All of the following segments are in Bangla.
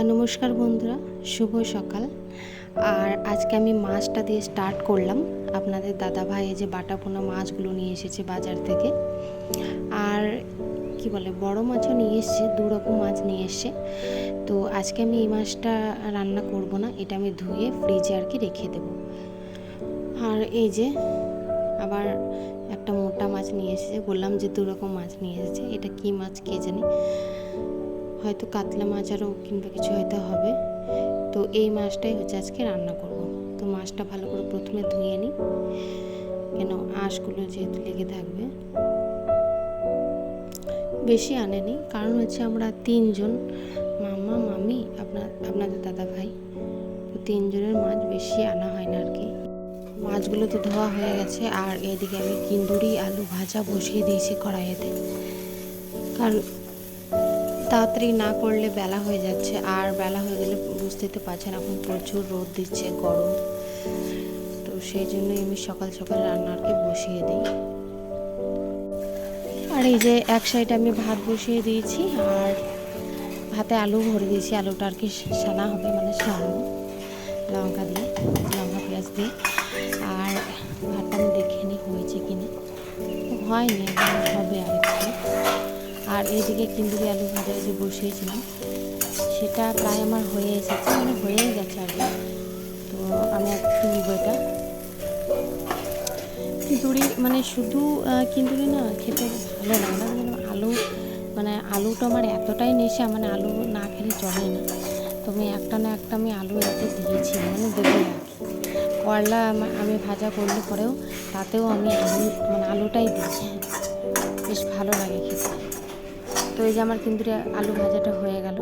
নমস্কার বন্ধুরা, শুভ সকাল। আর আজকে আমি মাছটা দিয়ে স্টার্ট করলাম। আপনাদের দাদাভাই এই যে বাটা পোনা মাছগুলো নিয়ে এসেছে বাজার থেকে। আর কি বলে, বড় মাছও নিয়ে এসছে, দু রকম মাছ নিয়ে এসছে। তো আজকে আমি এই মাছটা রান্না করব না, এটা আমি ধুয়ে ফ্রিজে আর কি রেখে দেব। আর এই যে আবার একটা মোটা মাছ নিয়ে এসেছে, বললাম যে দু রকম মাছ নিয়ে এসেছে। এটা কি মাছ কে জানি, হয়তো কাতলা মাছ আরও কিংবা কিছু হয়তো হবে। তো এই মাছটাই হচ্ছে আজকে রান্না করব। তো মাছটা ভালো করে প্রথমে ধুয়ে নিই, কেন আঁশগুলো যেহেতু লেগে থাকবে। বেশি আনেনি, কারণ হচ্ছে আমরা তিনজন, মামা মামি আপনাদের দাদা ভাই, তো তিনজনের মাছ বেশি আনা হয় না আর কি। মাছগুলো তো ধোয়া হয়ে গেছে। আর এদিকে আমি কিন্দুরি আলু ভাজা বসিয়ে দিয়েছি কড়াইতে, কারণ তাড়াতাড়ি না করলে বেলা হয়ে যাচ্ছে। আর বেলা হয়ে গেলে বুঝতেই তো পারছেন, এখন প্রচুর রোদ দিচ্ছে, গরম। তো সেই জন্যই আমি সকাল সকাল রান্না আর কি বসিয়ে দিই। আর এই যে এক সাইডে আমি ভাত বসিয়ে দিয়েছি, আর ভাতে আলু ভরে দিয়েছি। আলুটা আর কি সানা হবে, মানে সানাবো লঙ্কা দিয়ে, লঙ্কা পেঁয়াজ দিয়ে। আর ভাতটা আমি দেখে নিই হয়েছে কিনা, হয়নি, হবে আর একটু। আর এইদিকে কিন্দুরি আলু ভাজা যে বসিয়েছিলাম, সেটা প্রায় আমার হয়ে এসেছে, মানে হয়েই গেছে আর কি। তো আমি একটু এটা কিন্দুরি, মানে শুধু কিন্দুরি না খেতে ভালো লাগে না, মানে আলু, মানে আলুটা আমার এতটাই নেশা, মানে আলু না খেলে চলে না। তো আমি একটা না একটা আমি আলু এতে দিয়েছি, মানে দেবো আর কি। করলা আমি ভাজা করলে পরেও তাতেও আমি আলু, মানে আলুটাই দিই, বেশ ভালো লাগে খেতে। তো এই যে আমার কিন্দুরি আলু ভাজাটা হয়ে গেল।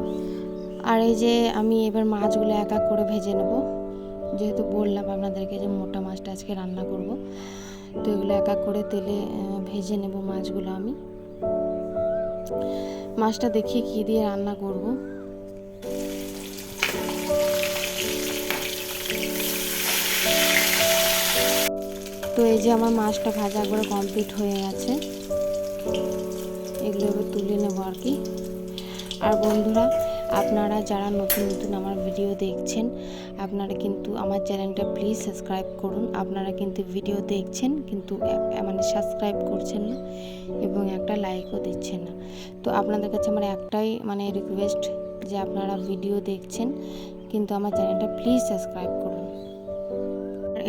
আর এই যে আমি এবার মাছগুলো এক এক করে ভেজে নেব, যেহেতু বললাম আপনাদেরকে যে মোটা মাছটা আজকে রান্না করব। তো এগুলো এক এক করে তেলে ভেজে নেব মাছগুলো। আমি মাছটা দেখি কী দিয়ে রান্না করব। তো এই যে আমার মাছটা ভাজা একবারে কমপ্লিট হয়ে গেছে, এগুলো এবার তুলে নেব আর কি। আর বন্ধুরা, আপনারা যারা নতুন নতুন আমার ভিডিও দেখছেন, আপনারা কিন্তু আমার চ্যানেলটা প্লিজ সাবস্ক্রাইব করুন। আপনারা কিন্তু ভিডিও দেখছেন, কিন্তু মানে সাবস্ক্রাইব করছেন না এবং একটা লাইকও দিচ্ছেন না। তো আপনাদের কাছে আমার একটাই মানে রিকোয়েস্ট, যে আপনারা ভিডিও দেখছেন কিন্তু আমার চ্যানেলটা প্লিজ সাবস্ক্রাইব করুন।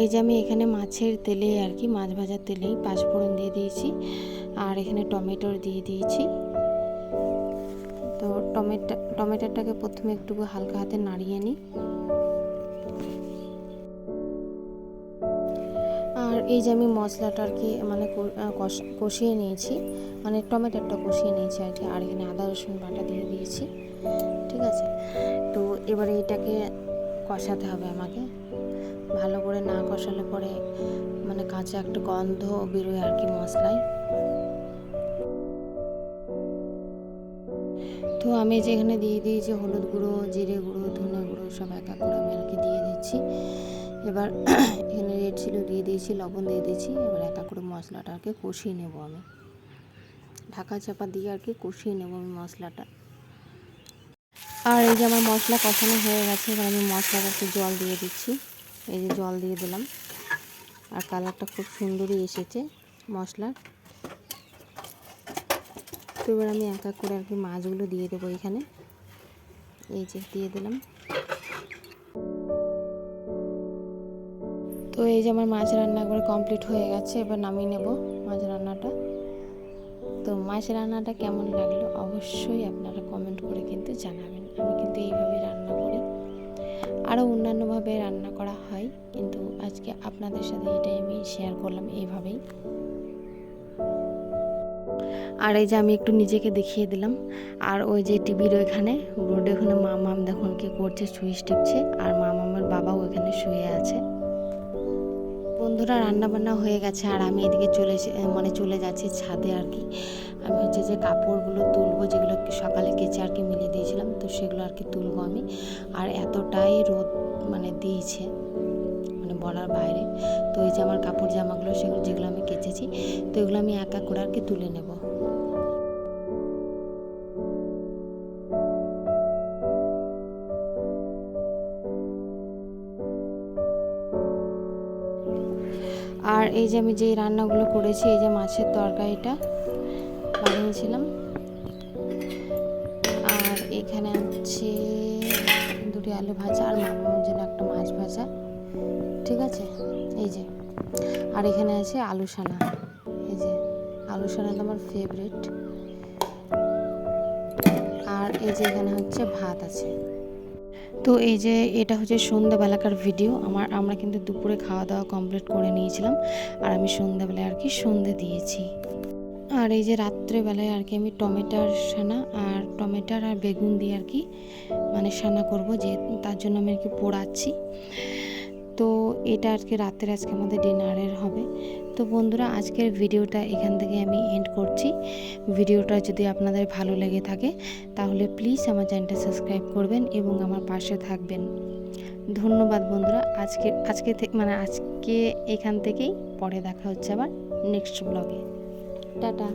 এই যে আমি এখানে মাছের তেলে আর কি, মাছ ভাজার তেলেই পাঁচফোড়ন দিয়ে দিয়েছি, আর এখানে টমেটো দিয়ে দিয়েছি। তো টমেটোটাকে প্রথমে একটু হালকা হাতে নাড়িয়ে নিই। আর এই যে আমি মশলাটা আর কি মানে কষিয়ে নিয়েছি, মানে টমেটোটা কষিয়ে নিয়েছি আর কি। আর এখানে আদা রসুন বাটা দিয়ে দিয়েছি, ঠিক আছে। তো এবারে এটাকে কষাতে হবে আমাকে, ভালো করে না কষালে পরে মানে কাঁচা একটা গন্ধ বেরোয় আর কি মশলায়। তো আমি যেখানে দিয়ে দিয়েছি হলুদ গুঁড়ো, জিরে গুঁড়ো, ধনে গুঁড়ো সব এক এক করে আমি আর কি দিয়ে দিচ্ছি। এবার এখানে রেড চিলি দিয়ে দিয়েছি, লবণ দিয়ে দিয়েছি। এবার এক এক করে মশলাটা আর কি কষিয়ে নেব আমি, ঢাকা চাপা দিয়ে আর কি কষিয়ে নেব আমি মশলাটা। আর এই যে আমার মশলা কষানো হয়ে গেছে, এবার আমি মশলাটা একটু জল দিয়ে দিচ্ছি। এই যে জল দিয়ে দিলাম, আর কালারটা খুব সুন্দরই এসেছে মশলার। তো এবার আমি এক এক করে আর কি মাছগুলো দিয়ে দেবো এখানে, এই যে দিয়ে দিলাম। তো এই যে আমার মাছ রান্না একবার কমপ্লিট হয়ে গেছে, এবার নামিয়ে নেব মাছ রান্নাটা। তো মাছ রান্নাটা কেমন লাগলো অবশ্যই আপনারা কমেন্ট করে কিন্তু জানাবেন। আমি কিন্তু এইভাবেই রান্না করি, আরও অন্যান্যভাবে রান্না করা হয়, কিন্তু আজকে আপনাদের সাথে এটাই আমি শেয়ার করলাম এইভাবেই। আর এই যে আমি একটু নিজেকে দেখিয়ে দিলাম। আর ওই যে টিভির ওইখানে বোর্ডে ওখানে মামাম দেখুন কি করছে, সুইচ টিপছে। আর মামামের বাবাও ওইখানে শুয়ে আছে। বন্ধুরা, রান্না বান্না হয়ে গেছে, আর আমি এদিকে চলে যাচ্ছি ছাদে আর কি। আমি হচ্ছে যে কাপড়গুলো তুলবো, যেগুলো সকালে কেচে আর কি মিলে দিয়েছিলাম, তো সেগুলো আর কি তুলবো আমি। আর এতটাই রোদ মানে দিয়েছে, মানে বলার বাইরে। তো এই যে আমার কাপড় জামাগুলো, সেগুলো যেগুলো আমি কেচেছি, তো এগুলো আমি এক এক করে আর কি তুলে নেব। আর এই যে আমি যেই রান্নাগুলো করেছি, এই যে মাছের তরকারিটা বানিয়েছিলাম, আর এখানে আছে দুটি আলু ভাজা আর মামার জন্য একটা মাছ ভাজা, ঠিক আছে। এই যে, আর এখানে আছে আলু সানা। এই যে আলু সানাটা আমার ফেভারিট। আর এই যে এখানে হচ্ছে ভাত আছে। তো এই যে এটা হচ্ছে সন্ধ্যাবেলাকার ভিডিও। আমরা কিন্তু দুপুরে খাওয়া দাওয়া কমপ্লিট করে নিয়েছিলাম, আর আমি সন্ধ্যাবেলায় আর কি সন্ধে দিয়েছি। আর এই যে রাত্রেবেলায় আর কি আমি টমেটোর সানা আর টমেটোর আর বেগুন দিয়ে আর কি মানে সানা করব, যে তার জন্য আমি আর কি পোড়াচ্ছি। তো এটা আর কি রাতের আজকে আমাদের ডিনারের হবে। তো বন্ধুরা, আজকের ভিডিওটা এখান থেকে আমি এন্ড করছি। ভিডিওটা যদি আপনাদের ভালো লেগে থাকে তাহলে প্লিজ আমার চ্যানেলটা সাবস্ক্রাইব করবেন এবং আমার পাশে থাকবেন। ধন্যবাদ বন্ধুরা। আজকে এখান থেকেই পরে দেখা হচ্ছে আবার নেক্সট ব্লগে। টাটা।